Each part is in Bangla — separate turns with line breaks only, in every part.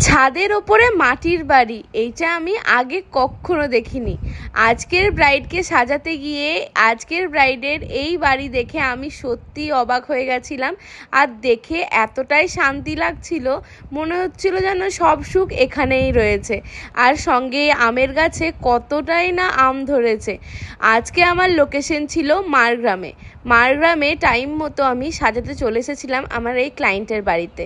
ছাদের ওপরে মাটির বাড়ি, এইটা আমি আগে কখনো দেখিনি। আজকের ব্রাইডকে সাজাতে গিয়ে আজকের ব্রাইডের এই বাড়ি দেখে আমি সত্যি অবাক হয়ে গেছিলাম। আর দেখে এতটাই শান্তি লাগছিল, মনে হচ্ছিল যেন সব সুখ এখানেই রয়েছে। আর সঙ্গে আমের গাছে কতটাই না আম ধরেছে। আজকে আমার লোকেশন ছিল মারগ্রামে টাইম মতো আমি সাজাতে চলে এসেছিলাম আমার এই ক্লায়েন্টের বাড়িতে।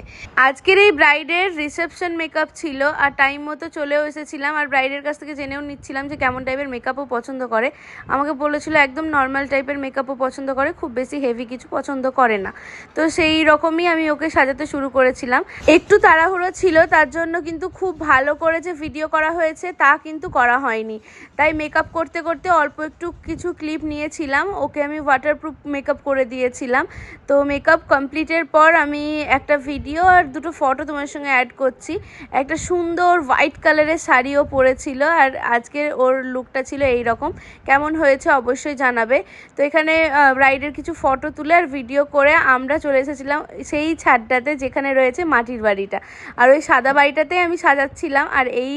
আজকের এই ব্রাইডের রিসেপশন মেকআপ ছিল আর টাইম মতো চলেও এসেছিলাম। আর ব্রাইডের কাছ থেকে জেনেও নিচ্ছিলাম যে কেমন টাইপের মেকআপও পছন্দ করে। আমাকে বলেছিল একদম নর্মাল টাইপের মেকআপও পছন্দ করে, খুব বেশি হেভি কিছু পছন্দ করে না। তো সেই রকমই আমি ওকে সাজাতে শুরু করেছিলাম। একটু তাড়াহুড়ো ছিল, তার জন্য কিন্তু খুব ভালো করে যে ভিডিও করা হয়েছে তা কিন্তু করা হয়নি। তাই মেকআপ করতে করতে অল্প একটু কিছু ক্লিপ নিয়েছিলাম, ওকে আমি ওয়াটারপ্রুফ মেকআপ করে দিয়েছিলাম। তো মেকআপ কমপ্লিটের পর আমি একটা ভিডিও আর দুটো ফটো তোমার সঙ্গে অ্যাড করছি। একটা সুন্দর হোয়াইট কালারের শাড়িও পরেছিল আর আজকের ওর লুকটা ছিল এই রকম। কেমন হয়েছে অবশ্যই জানাবে। তো এখানে ব্রাইডের কিছু ফটো তুলে আর ভিডিও করে আমরা চলে এসেছিলাম সেই ছাদটাতে যেখানে রয়েছে মাটির বাড়িটা। আর ওই সাদা বাড়িটাতেই আমি সাজাচ্ছিলাম। আর এই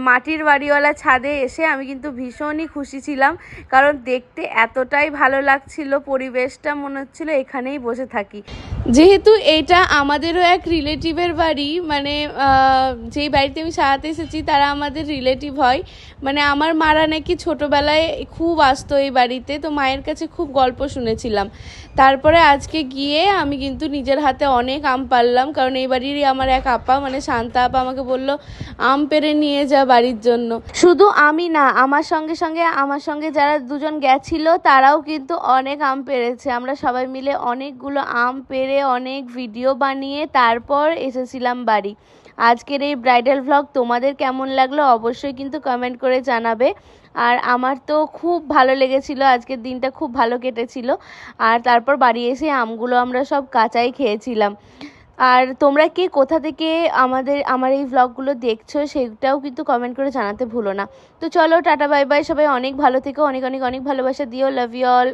মাটির বাড়িওয়ালা ছাদে এসে আমি কিন্তু ভীষণই খুশি ছিলাম, কারণ দেখতে এতটাই ভালো লাগছিল, পরিবেশটা মনে হচ্ছিল এখানেই বসে থাকি। যেহেতু এইটা আমাদেরও এক রিলেটিভের বাড়ি, মানে যেই বাড়িতে আমি সাজাতে এসেছি তারা আমাদের রিলেটিভ হয়। মানে আমার মারা নাকি ছোটোবেলায় খুব আসতো এই বাড়িতে, তো মায়ের কাছে খুব গল্প শুনেছিলাম। তারপরে আজকে গিয়ে আমি কিন্তু নিজের হাতে অনেক আম পারলাম, কারণ এই বাড়িরই আমার এক আপা, মানে শান্তা আপা আমাকে বলল আম পেড়ে নিয়ে যা বাড়ির জন্য। শুধু আমি না, আমার সঙ্গে যারা দুজন গেছিল তারাও কিন্তু অনেক আম পেড়েছে। আমরা সবাই মিলে অনেকগুলো আম পেড়ে অনেক ভিডিও বানিয়ে তারপর এসেছিলাম বাড়ি। আজকের এই ব্রাইডাল ভ্লগ তোমাদের কেমন লাগলো অবশ্যই কিন্তু কমেন্ট করে জানাবে। আর আমার তো খুব ভালো লেগেছিল, আজকের দিনটা খুব ভালো কেটেছিল। আর তারপর বাড়ি এসে আমগুলো আমরা সব কাঁচাই খেয়েছিলাম। আর তোমরা কে কোথা থেকে আমার এই ভ্লগগুলো দেখছো সেটাও কিন্তু কমেন্ট করে জানাতে ভুলো না। তো চলো, টাটা বাই বাই, সবাই অনেক ভালো থেকো, অনেক অনেক অনেক ভালোবাসা দিও, লাভ ইউ অল।